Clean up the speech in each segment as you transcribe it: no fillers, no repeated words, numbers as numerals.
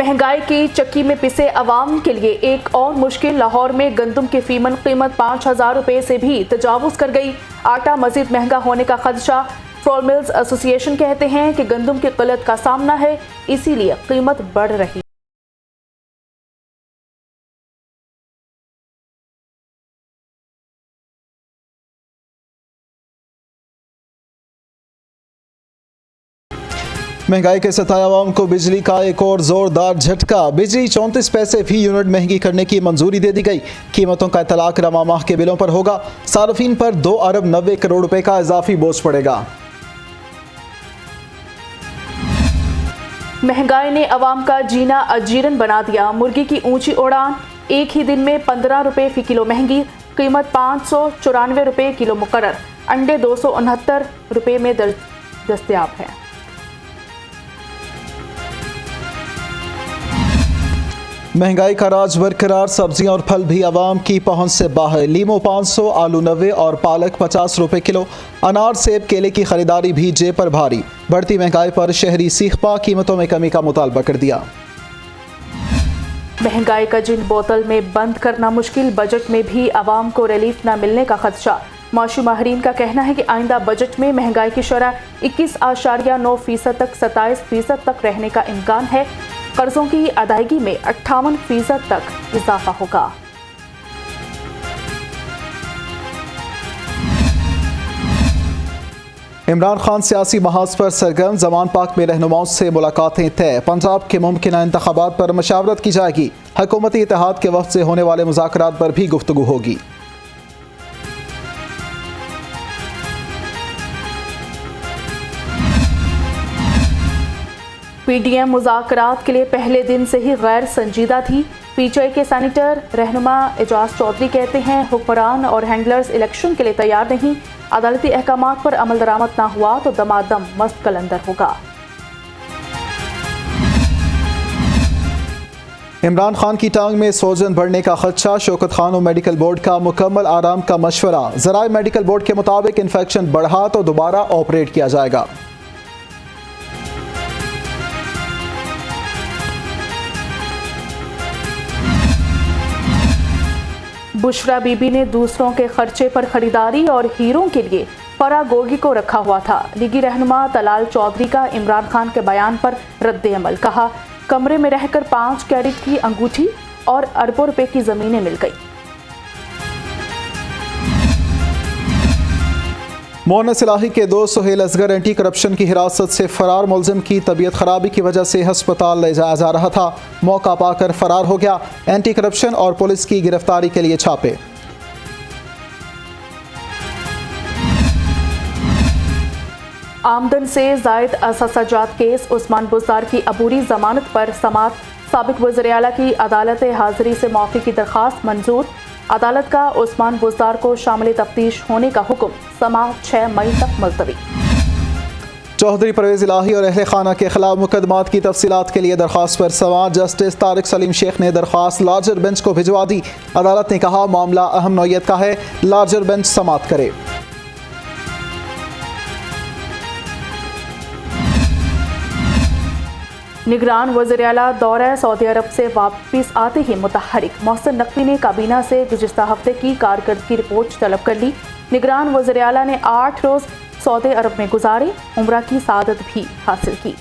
महंगाई की चक्की में पिसे अवाम के लिए एक और मुश्किल। लाहौर में गंदम की फीमन कीमत 5,000 रुपये से भी तजावुज कर गई। आटा मजीद महंगा होने का खदशा। फ्लोर मिल्स एसोसिएशन कहते हैं कि गंदम की किल्लत का सामना है, इसीलिए कीमत बढ़ रही। महंगाई के सताए अवाम को बिजली का एक और जोरदार झटका। बिजली 34 पैसे फी यूनिट महंगी करने की मंजूरी दे दी गई। कीमतों का इतलाक रवा माह के बिलों पर होगा। सार्फिन पर 2 अरब 90 करोड़ रुपए का इजाफी बोझ पड़ेगा। महंगाई ने अवाम का जीना अजीरन बना दिया। मुर्गी की ऊंची उड़ान, एक ही दिन में 15 रुपये फी किलो महंगी। कीमत 594 रुपये किलो मुकर्रर। अंडे 269 रुपये में दस्तयाब है। महंगाई का राज बरकरार। सब्जियां और फल भी आवाम की पहुंच से बाहर। लीमो 500, आलू 90 और पालक 50 रुपए किलो। अनार, सेब, केले की खरीदारी भी जेब पर भारी। बढ़ती महंगाई पर शहरी सीखपा कीमतों में कमी का मुतालबा कर दिया। महंगाई का जिन बोतल में बंद करना मुश्किल। बजट में भी आवाम को रिलीफ न मिलने का खदशा। माशी माहरीन का कहना है कि आइंदा बजट में महंगाई की शरह 21.9% तक 27% तक रहने का इम्कान है। कर्जों की अदायगी में 58% तक इजाफा होगा। इमरान खान सियासी महाज पर सरगर्म। जमान पाक में रहनुमाओं से मुलाकातें तय। पंजाब के मुमकिन इंतखाबात पर मशावरत की जाएगी। हुकूमती इत्तेहाद के वक्त से होने वाले मुज़ाकरात पर भी गुफ्तगू होगी। पीडीएम मुज़ाकरात के लिए पहले दिन से ही गैर संजीदा थी। पीटीआई के सेनेटर रहनुमा एजाज चौधरी कहते हैं हुक्मरान और हैंडलर्स इलेक्शन के लिए तैयार नहीं। अदालती अहकामात पर अमल दरामद ना हुआ तो दमादम मस्त कलंदर होगा। इमरान खान की टांग में सोजन बढ़ने का खदशा। शौकत खान और मेडिकल बोर्ड का मुकम्मल आराम का मशवरा। ज़राए मेडिकल बोर्ड के मुताबिक इन्फेक्शन बढ़ा तो दोबारा ऑपरेट किया जाएगा। बुशरा बीबी ने दूसरों के खर्चे पर खरीदारी और हीरों के लिए फरागोगी को रखा हुआ था। लीगी रहनुमा तलाल चौधरी का इमरान खान के बयान पर रद्द अमल। कहा, कमरे में रहकर 5 कैरेट की अंगूठी और अरबों रुपए की जमीनें मिल गई। मोहन इलाही के दोस्त सुहेल असगर एंटी करप्शन की हिरासत से फरार मुलजिम की तबीयत खराबी की वजह से अस्पताल ले जाया जा रहा था। मौका पाकर फरार हो गया। एंटी करप्शन और पुलिस की गिरफ्तारी के लिए छापे। आमदन से जायद अससाजात केस। उस्मान बुज़दार की अबूरी जमानत पर समात। साबिक वज़ीर आला की अदालत हाज़िरी से माफ़ी की दरख्वास्त मंजूर। अदालत का उस्मान बुज़दार को शामिल तफ्तीश होने का हुक्म। समात 6 मई तक मुलतवी। चौधरी परवेज़ इलाही और अहले खाना के खिलाफ मुकदमात की तफसीलात के लिए दरख्वास्त पर समात। जस्टिस तारिक सलीम शेख ने दरख्वास्त लार्जर बेंच को भिजवा दी। अदालत ने कहा, मामला अहम नौयत का है, लार्जर बेंच समात करे। निगरान वज़ीर आला दौरा सऊदी अरब से वापस आते ही मुतहरिक। मोहसिन नकवी ने काबीना से गुज़िश्ता हफ्ते की कारकर्दगी रिपोर्ट तलब कर ली। निगरान वज़ीर आला ने 8 रोज़ सऊदी अरब में गुजारे। उम्रा की सादत भी हासिल की।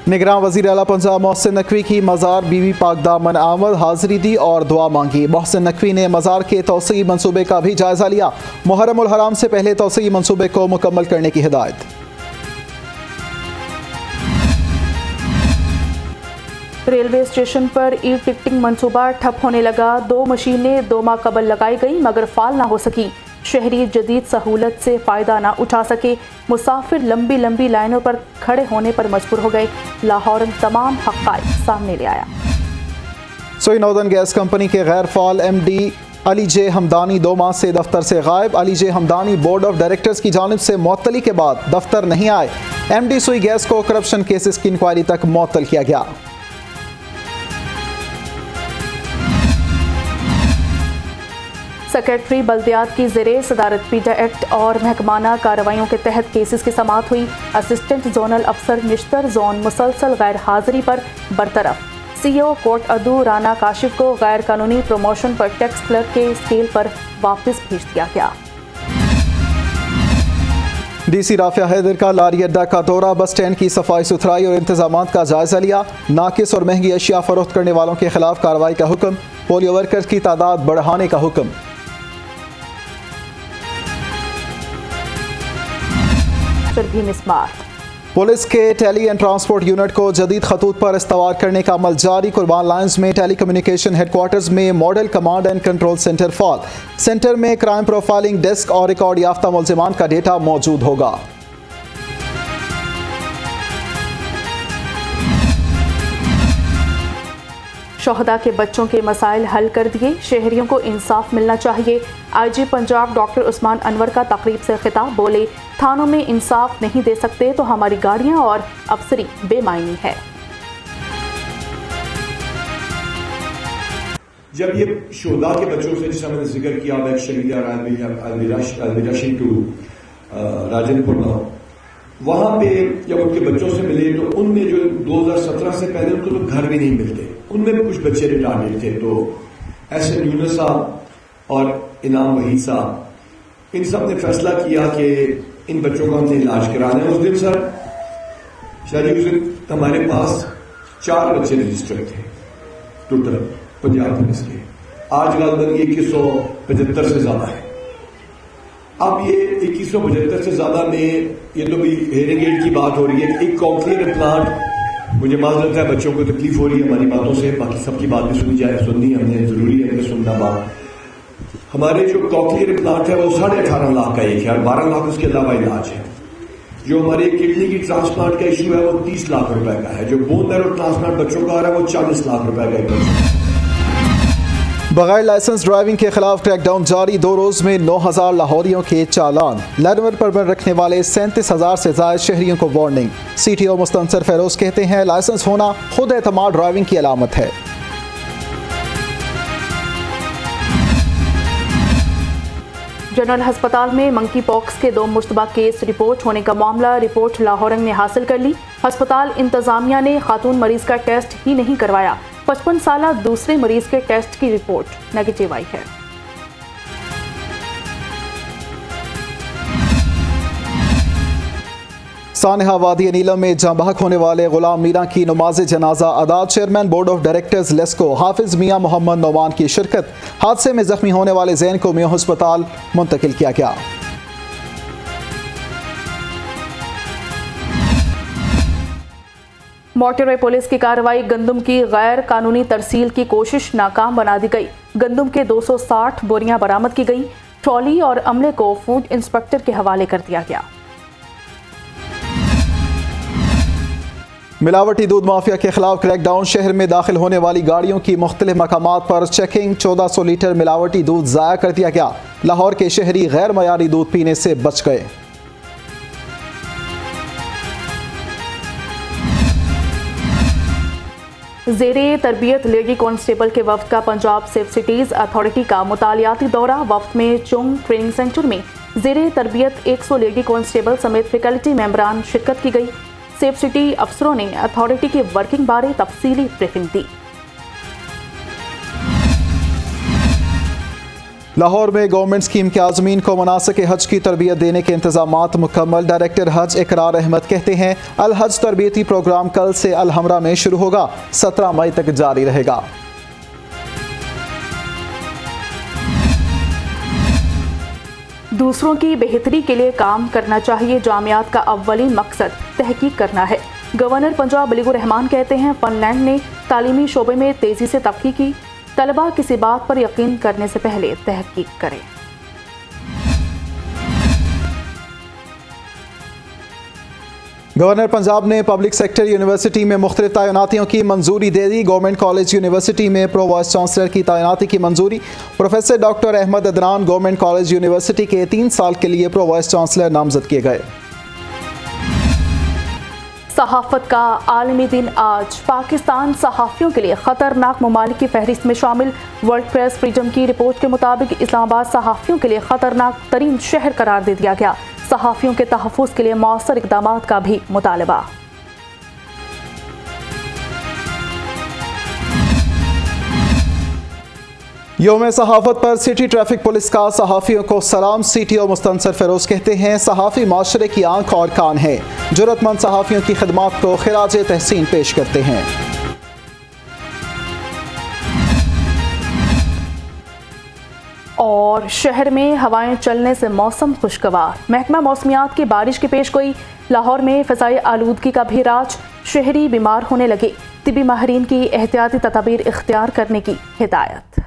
निगरान वज़ीर आला पंजाब मोहसिन नकवी की मज़ार बीबी पाक दामन आमद हाज़िरी दी और दुआ मांगी। मोहसिन नकवी ने मज़ार के तोसी मंसूबे का भी जायज़ा लिया। मुहर्रम उल हराम से पहले तोसी मंसूबे को मुकम्मल करने की हिदायत। रेलवे स्टेशन पर ई टिकटिंग मंसूबा ठप होने लगा। 2 मशीनें 2 माह कबल लगाई गई मगर फाल ना हो सकी। शहरी जदीद सहूलत से फ़ायदा ना उठा सके। मुसाफिर लंबी लंबी लाइनों पर खड़े होने पर मजबूर हो गए। लाहौर तमाम हक़ाइक़ सामने ले आया। सोई नॉर्दर्न गैस कंपनी के गैर फ़ाल MD अली जे हमदानी 2 माह से दफ्तर से गायब। अली जे हमदानी बोर्ड ऑफ डायरेक्टर्स की जानिब से मुअत्तली के बाद दफ्तर नहीं आए। MD सोई गैस को करप्शन केसेस की इंक्वायरी तक मुअत्तल किया गया। सेक्रेटरी बल्दियात की ज़ेरे सदारत पीडा एक्ट और महकमाना कार्रवाइयों के तहत केसेस की समाअत हुई। असिस्टेंट जोनल अफसर निश्तर जोन मुसलसल गैर हाजिरी पर बरतरफ। सीईओ कोट अदू राना काशिफ को गैर कानूनी प्रमोशन पर टैक्स क्लर्क के स्केल पर वापस भेज दिया गया। डीसी राफिया हैदर का लारी अड्डा का दौरा, बस स्टैंड की सफाई सुथराई और इंतजाम का जायजा लिया। नाकिस और महंगी अशिया फरोख्त करने वालों के खिलाफ कार्रवाई का हुक्म। पोलियो वर्कर्स की तादाद बढ़ाने का हुक्म। भी मिसमार पुलिस के टेली एंड ट्रांसपोर्ट यूनिट को जदीद खतूत पर इस्तवार करने का अमल जारी। कुर्बान लाइन्स में टेली कम्युनिकेशन हेडक्वार्टर्स में model command and control centre fall. Centre में क्राइम प्रोफाइलिंग डेस्क और रिकॉर्ड याफ्ता मुल्जिमान का डेटा मौजूद होगा। शोहदा के बच्चों के मसाइल हल कर दिए, शहरियों को इंसाफ मिलना चाहिए। आईजी पंजाब डॉक्टर उस्मान अनवर का तकरीब से खिताब, बोले थानों में इंसाफ नहीं दे सकते तो हमारी गाड़ियां और अफसरी बेमायनी है। जब ये शोहदा के बच्चों से, जिसका मैंने जिक्र किया, राजनपुर वहां पे जब उनके बच्चों से मिले तो उनमें जो 2017 से पहले उनको तो घर भी नहीं मिलते, उनमें भी कुछ बच्चे रिटार्डेड थे। तो एसएन यूनुस साहब और इनाम वहीद साहब, इन सब ने फैसला किया कि इन बच्चों का हमने इलाज कराना है। उस दिन सर शायद उस दिन हमारे पास 4 बच्चे रजिस्टर्ड थे टोटल पंजाब पुलिस के। आज गालबन 2175 से ज्यादा है। अब ये 2175 से ज्यादा में ये तो भी हेयरिंग एड की बात हो रही है। एक कॉक्लियर इम्प्लांट, मुझे मालूम है बच्चों को तकलीफ हो रही है हमारी बातों से, बाकी सबकी बात भी सुनी जाए, सुननी हमने जरूरी है कि सुनना बात। हमारे जो कॉक्लियर इम्प्लांट है वो 18.5 लाख का एक है और 12 लाख उसके अलावा इलाज है। जो हमारे किडनी की ट्रांसप्लांट का इशू है वो 30 लाख रुपए का है। जो बोन मैरो ट्रांसप्लांट बच्चों का आ रहा है वो 40 लाख रुपए का है। बगैर लाइसेंस ड्राइविंग के खिलाफ क्रैकडाउन जारी। 2 रोज में 9000 लाहौरियों के चालान। लर्नर परमिट रखने वाले 37,000 से ज्यादा शहरियों को वार्निंग। सीटीओ मुस्तनसर फेरोज कहते हैं लाइसेंस होना खुद एतमाद ड्राइविंग की अलामत है। जनरल अस्पताल में मंकी पॉक्स के 2 मुश्तबा केस रिपोर्ट होने का मामला, रिपोर्ट लाहौरंग ने हासिल कर ली। अस्पताल इंतजामिया ने खातून मरीज का टेस्ट ही नहीं करवाया। 55 साला दूसरे मरीज के टेस्ट की रिपोर्ट नेगेटिव आई है। सानहा वादी नीलम में जंबाक होने वाले गुलाम मीरा की नमाज जनाजा अदा। Chairman board of directors LESCO Hafiz Mian Mohammad Nauman की शिरकत। हादसे में जख्मी होने वाले जैन को मियां अस्पताल मुंतकिल किया गया। मोटरवे पुलिस की कार्रवाई, गंदम की गैर कानूनी तरसील की कोशिश नाकाम बना दी गई। गंदम के 260 बोरियां बरामद की गई। ट्रॉली और अमले को फूड इंस्पेक्टर के हवाले कर दिया गया। मिलावटी दूध माफिया के खिलाफ क्रैकडाउन। शहर में दाखिल होने वाली गाड़ियों की मुख्तलिफ मकामात पर चेकिंग। 1400 लीटर मिलावटी दूध ज़ाया कर दिया गया। लाहौर के शहरी गैर मयारी दूध पीने से बच गए। ज़ेरे तरबियत लेडी कांस्टेबल के वफ्द का पंजाब सेफ सिटीज़ अथॉरिटी का मुतालियाती दौरा। वफ्द में चुंग ट्रेनिंग सेंटर में ज़ेरे तरबियत 100 लेडी कांस्टेबल समेत फैकल्टी मेंबरान शिरकत की गई। सेफ सिटी अफसरों ने अथॉरिटी की वर्किंग बारे तफसीली ब्रीफिंग दी। लाहौर में गवर्नमेंट स्कीम के आज़मीन को मनासिक हज की तरबियत देने के इंतजामात मुकम्मल। डायरेक्टर हज इकरार अहमद कहते हैं अल हज तरबियती प्रोग्राम कल से अल हमरा में शुरू होगा, 17 मई तक जारी रहेगा। दूसरों की बेहतरी के लिए काम करना चाहिए। जामियात का अव्वलीन मकसद तहकीक करना है। गवर्नर पंजाब अलीगुर रहमान कहते हैं फिनलैंड ने तालीमी शोबे में तेजी से तरक्की की। तलबा किसी बात पर यकीन करने से पहले तहकीक करें। गवर्नर पंजाब ने पब्लिक सेक्टर यूनिवर्सिटी में मुख्तलिफ तैनातियों की मंजूरी दे दी। गवर्नमेंट कॉलेज यूनिवर्सिटी में प्रो वाइस चांसलर की तैनाती की मंजूरी। Professor doctor Ahmad Adnan government college university के 3 साल के लिए प्रो वाइस चांसलर नामजद किए गए। सहाफत का आलमी दिन आज पाकिस्तान सहाफ़ियों के लिए ख़तरनाक ममालिक की फहरिस्त में शामिल। वर्ल्ड प्रेस फ्रीडम की रिपोर्ट के मुताबिक इस्लामाबाद सहाफ़ियों के लिए ख़तरनाक तरीन शहर करार दे दिया गया। सहाफ़ियों के तहफ़्फ़ुज़ के लिए मौसर इक़दामात का भी मुतालबा। यौम सहाफ़त पर सिटी ट्रैफिक पुलिस का सहाफ़ियों को सलाम। CTO मुस्तनसर फ़िरोज़ कहते हैं, सहाफ़ी माशरे की आंख और कान है, जुर्रतमंद सहाफ़ियों की खिदमात को खिराज तहसीन पेश करते हैं। और शहर में हवाएं चलने से मौसम खुशगवार। महकमा मौसमियात की बारिश की पेशगोई। लाहौर में फ़ज़ाई आलूदगी का भी राज, शहरी बीमार होने लगे। तिबी माहिरीन की एहतियाती तदाबीर इख्तियार करने की हिदायत।